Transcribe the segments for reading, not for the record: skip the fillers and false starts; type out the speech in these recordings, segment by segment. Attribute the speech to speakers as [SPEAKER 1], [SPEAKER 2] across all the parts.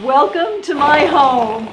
[SPEAKER 1] Welcome to my home.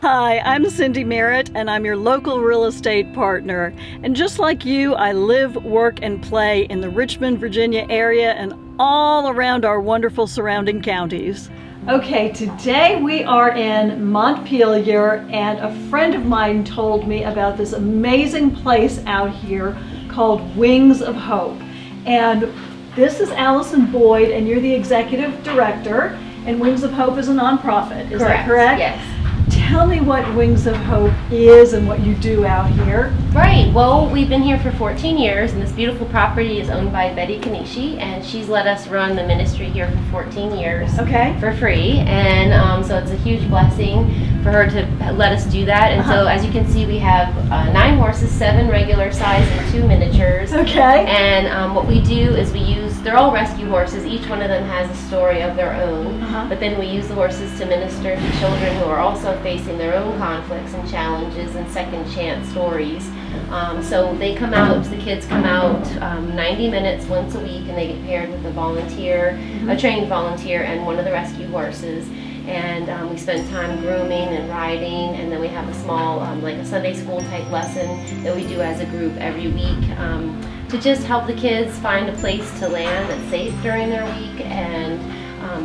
[SPEAKER 1] Hi, I'm Cindy Merritt, and I'm your local real estate partner. And just like you, I live, work, and play in the Richmond, Virginia area and all around our wonderful surrounding counties. Okay, today we are in Montpelier, and a friend of mine told me about this amazing place out here called Wings of Hope. And this is Allison Boyd, and you're the executive director, and Wings of Hope is a nonprofit. Is that correct?
[SPEAKER 2] Yes.
[SPEAKER 1] Tell me what Wings of Hope is and what you do out here.
[SPEAKER 2] Right. Well, we've been here for 14 years, and this beautiful property is owned by Betty Kanishi, and she's let us run the ministry here for 14 years for free. And so it's a huge blessing for her to let us do that. And so, as you can see, we have 9 horses, 7 regular size and 2 miniatures.
[SPEAKER 1] Okay.
[SPEAKER 2] And what we do is they're all rescue horses. Each one of them has a story of their own. But then we use the horses to minister to children who are also facing their own conflicts and challenges and second chance stories. So they come out, the kids come out 90 minutes once a week, and they get paired with a volunteer, a trained volunteer, and one of the rescue horses. And we spend time grooming and riding, and then we have a small, like a Sunday school type lesson that we do as a group every week to just help the kids find a place to land that's safe during their week, and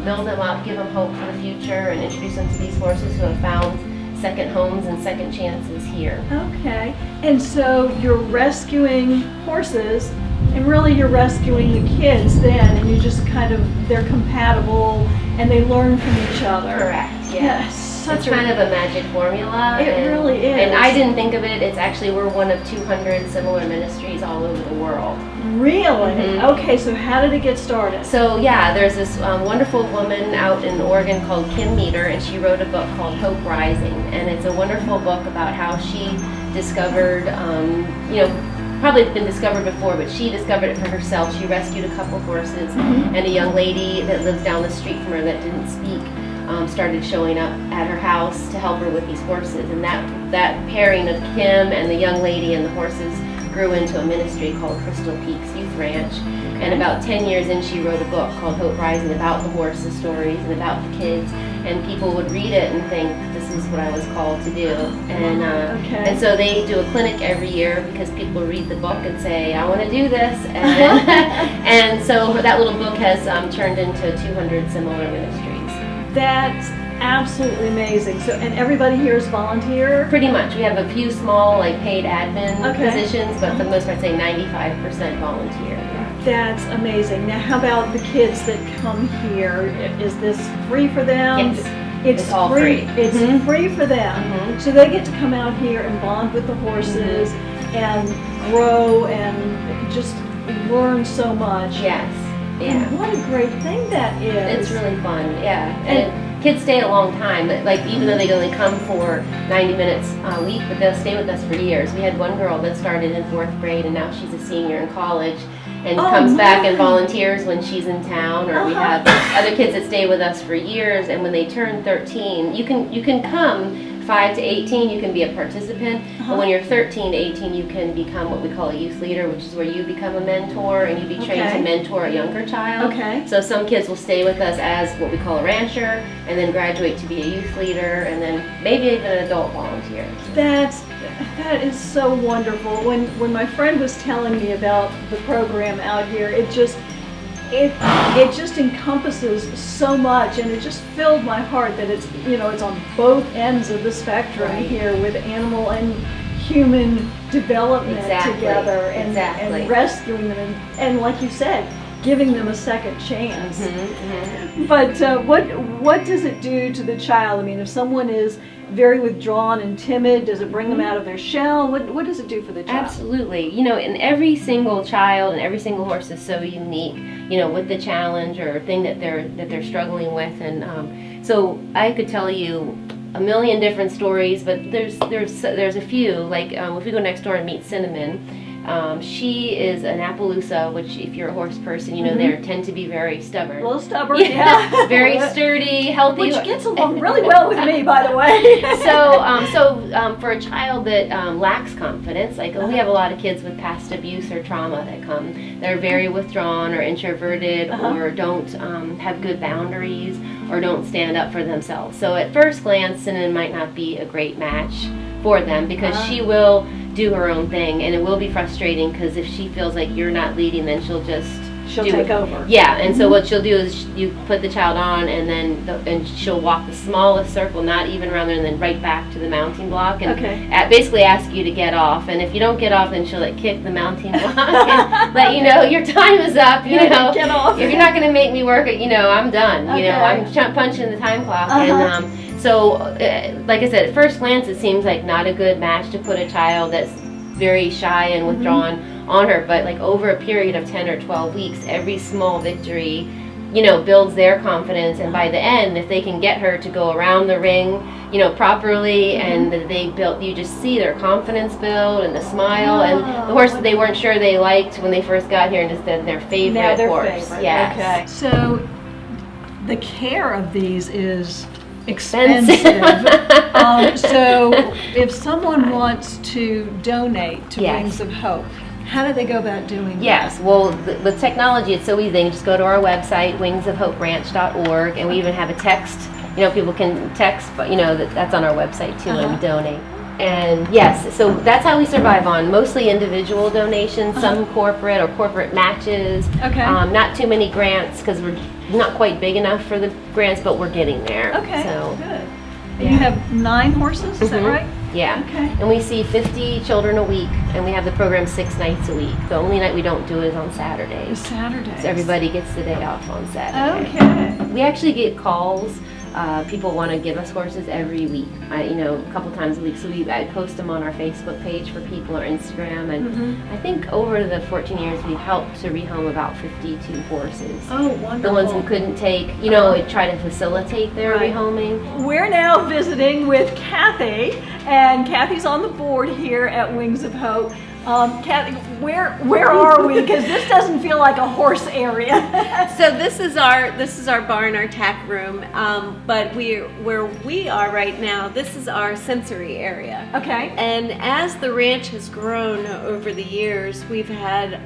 [SPEAKER 2] build them up, give them hope for the future, and introduce them to these horses who have found second homes and second chances here.
[SPEAKER 1] Okay. And so you're rescuing horses, and really you're rescuing the kids then, and you just they're compatible and they learn from each other.
[SPEAKER 2] Correct, yes.
[SPEAKER 1] It's
[SPEAKER 2] kind of a magic formula.
[SPEAKER 1] It really is.
[SPEAKER 2] And I didn't think of it. It's actually, we're one of 200 similar ministries all over the world.
[SPEAKER 1] Really? Okay, so how did it get started?
[SPEAKER 2] So yeah, there's this wonderful woman out in Oregon called Kim Meter, and she wrote a book called Hope Rising. And it's a wonderful book about how she discovered, probably been discovered before, but she discovered it for herself. She rescued a couple horses, and a young lady that lives down the street from her that didn't speak started showing up at her house to help her with these horses. And that pairing of Kim and the young lady and the horses grew into a ministry called Crystal Peaks Youth Ranch. And about 10 years in, she wrote a book called Hope Rising about the horses stories and about the kids. And people would read it and think, this is what I was called to do. And so they do a clinic every year because people read the book and say, I want to do this. And, and so that little book has turned into 200 similar ministries.
[SPEAKER 1] That's absolutely amazing. So, and everybody here is volunteer?
[SPEAKER 2] Pretty much. We have a few small, paid admin positions, but for the most part, I'd say 95% volunteer.
[SPEAKER 1] That's amazing. Now, how about the kids that come here? Is this free for them?
[SPEAKER 2] Yes.
[SPEAKER 1] It's
[SPEAKER 2] all free.
[SPEAKER 1] It's free for them. So they get to come out here and bond with the horses and grow and just learn so much.
[SPEAKER 2] Yes. Yeah.
[SPEAKER 1] And what a great thing that is.
[SPEAKER 2] It's really fun, yeah. And kids stay a long time, even though they only come for 90 minutes a week, but they'll stay with us for years. We had one girl that started in 4th grade, and now she's a senior in college, and comes back and volunteers when she's in town. Or we have other kids that stay with us for years, and when they turn 13, you can come 5 to 18, you can be a participant, but when you're 13 to 18, you can become what we call a youth leader, which is where you become a mentor, and you be trained to mentor a younger child. So some kids will stay with us as what we call a rancher, and then graduate to be a youth leader, and then maybe even an adult volunteer.
[SPEAKER 1] That is so wonderful. When my friend was telling me about the program out here, it just encompasses so much, and it just filled my heart that it's on both ends of the spectrum here, with animal and human development together, and rescuing them, and like you said, giving them a second chance. But what does it do to the child? I mean, if someone is very withdrawn and timid, does it bring them out of their shell? What does it do for the child?
[SPEAKER 2] Absolutely. And every single child and every single horse is so unique, with the challenge or thing that they're struggling with. And so I could tell you a million different stories, but there's a few. If we go next door and meet Cinnamon, She is an Appaloosa, which if you're a horse person, you know they tend to be very stubborn.
[SPEAKER 1] A little stubborn, yeah.
[SPEAKER 2] Very sturdy, healthy.
[SPEAKER 1] Which gets along really well with me, by the way.
[SPEAKER 2] So for a child that lacks confidence, like we have a lot of kids with past abuse or trauma that come that are very withdrawn or introverted or don't have good boundaries or don't stand up for themselves. So at first glance, Cinnamon might not be a great match for them because she will do her own thing, and it will be frustrating because if she feels like you're not leading, then she'll
[SPEAKER 1] take over.
[SPEAKER 2] Yeah, and so what she'll do is you put the child on, and then and she'll walk the smallest circle, not even around there, and then right back to the mounting block, and basically ask you to get off. And if you don't get off, then she'll kick the mounting block and let you know your time is up. You know,
[SPEAKER 1] get off.
[SPEAKER 2] If you're not going to make me work, I'm done. You know, I'm punching the time clock, and so, like I said, at first glance, it seems like not a good match to put a child that's very shy and withdrawn on her. But like over a period of 10 or 12 weeks, every small victory, builds their confidence. And by the end, if they can get her to go around the ring, properly, and you just see their confidence build and the smile and the horse that they weren't sure they liked when they first got here, and just their favorite
[SPEAKER 1] now their
[SPEAKER 2] horse.
[SPEAKER 1] Favorite.
[SPEAKER 2] Yes.
[SPEAKER 1] Okay. So the care of these is expensive. So if someone wants to donate to Wings of Hope, how do they go about doing that?
[SPEAKER 2] Yes, well, with technology, it's so easy. They can just go to our website, wingsofhoperanch.org, and we even have a text. People can text, but that's on our website too, and donate. And yes, so that's how we survive on mostly individual donations, some corporate or corporate matches.
[SPEAKER 1] Okay.
[SPEAKER 2] Not too many grants because we're not quite big enough for the grants, but we're getting there.
[SPEAKER 1] Okay.
[SPEAKER 2] So
[SPEAKER 1] good. And you have 9 horses, is that right?
[SPEAKER 2] Yeah.
[SPEAKER 1] Okay.
[SPEAKER 2] And we see 50 children a week, and we have the program 6 nights a week. The only night we don't do it is on Saturdays.
[SPEAKER 1] Saturdays.
[SPEAKER 2] So everybody gets the day off on Saturday.
[SPEAKER 1] Okay.
[SPEAKER 2] We actually get calls. People want to give us horses every week, a couple times a week. So I post them on our Facebook page for people or Instagram. And I think over the 14 years, we've helped to rehome about 52 horses.
[SPEAKER 1] Oh, wonderful.
[SPEAKER 2] The ones we couldn't take, we try to facilitate their rehoming.
[SPEAKER 1] We're now visiting with Kathy, and Kathy's on the board here at Wings of Hope. Kathy, where are we? Because this doesn't feel like a horse area.
[SPEAKER 3] So this is our barn, our tack room. But where we are right now, this is our sensory area.
[SPEAKER 1] Okay.
[SPEAKER 3] And as the ranch has grown over the years, we've had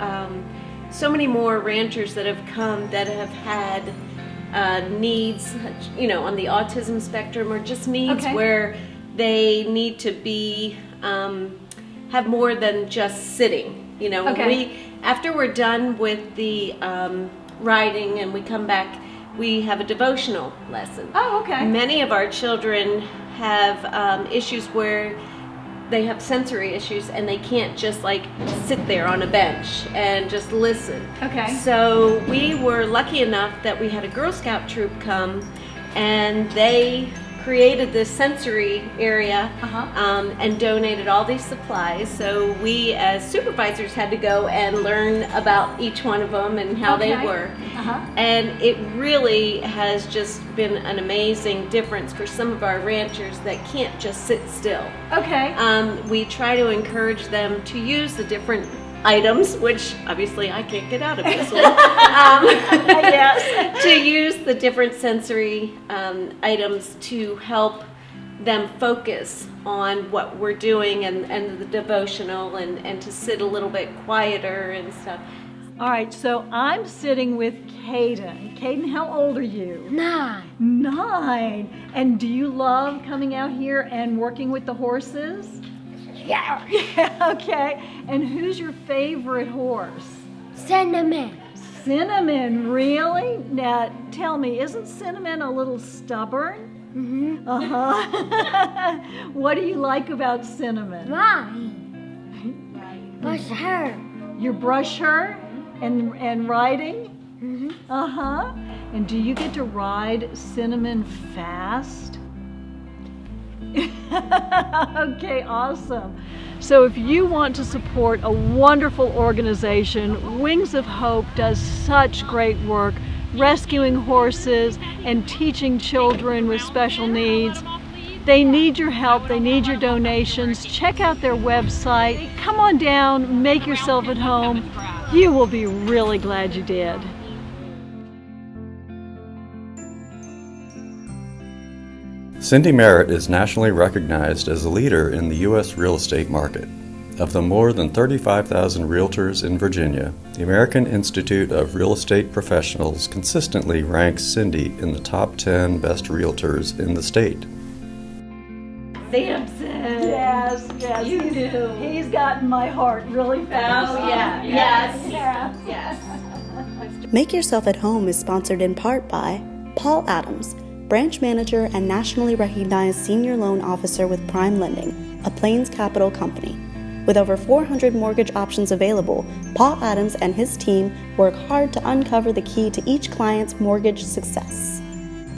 [SPEAKER 3] so many more ranchers that have come that have had needs, on the autism spectrum, or just needs where they need to be. Have more than just sitting, after we're done with the riding and we come back, we have a devotional lesson.
[SPEAKER 1] Oh, okay.
[SPEAKER 3] Many of our children have issues where they have sensory issues and they can't just sit there on a bench and just listen.
[SPEAKER 1] Okay.
[SPEAKER 3] So we were lucky enough that we had a Girl Scout troop come, and they created this sensory area and donated all these supplies. So we as supervisors had to go and learn about each one of them and how they work. And it really has just been an amazing difference for some of our ranchers that can't just sit still.
[SPEAKER 1] Okay.
[SPEAKER 3] We try to encourage them to use the different items, which obviously I can't get out of this one,
[SPEAKER 1] yes.
[SPEAKER 3] to use the different sensory items to help them focus on what we're doing and the devotional and to sit a little bit quieter and stuff.
[SPEAKER 1] All right, so I'm sitting with Caden. Caden, how old are you?
[SPEAKER 4] 9.
[SPEAKER 1] 9. And do you love coming out here and working with the horses?
[SPEAKER 4] Yeah.
[SPEAKER 1] Okay. And who's your favorite horse?
[SPEAKER 4] Cinnamon.
[SPEAKER 1] Cinnamon, really? Now, tell me, isn't Cinnamon a little stubborn?
[SPEAKER 4] Mm-hmm.
[SPEAKER 1] Uh-huh. What do you like about Cinnamon?
[SPEAKER 4] Riding. Brush her.
[SPEAKER 1] You brush her and riding?
[SPEAKER 4] Mm-hmm.
[SPEAKER 1] Uh-huh. And do you get to ride Cinnamon fast? Okay, awesome. So if you want to support a wonderful organization, Wings of Hope does such great work rescuing horses and teaching children with special needs. They need your help. They need your donations. Check out their website. Come on down, make yourself at home. You will be really glad you did.
[SPEAKER 5] Cindy Merritt is nationally recognized as a leader in the U.S. real estate market. Of the more than 35,000 realtors in Virginia, the American Institute of Real Estate Professionals consistently ranks Cindy in the top 10 best realtors in the state.
[SPEAKER 3] Samson.
[SPEAKER 1] Yes, yes.
[SPEAKER 3] You do.
[SPEAKER 1] He's gotten my heart really fast.
[SPEAKER 3] Oh, yeah. Yes. Yes.
[SPEAKER 6] Make Yourself at Home is sponsored in part by Paul Adams, branch manager and nationally recognized senior loan officer with Prime Lending, a Plains Capital company. With over 400 mortgage options available, Paul Adams and his team work hard to uncover the key to each client's mortgage success.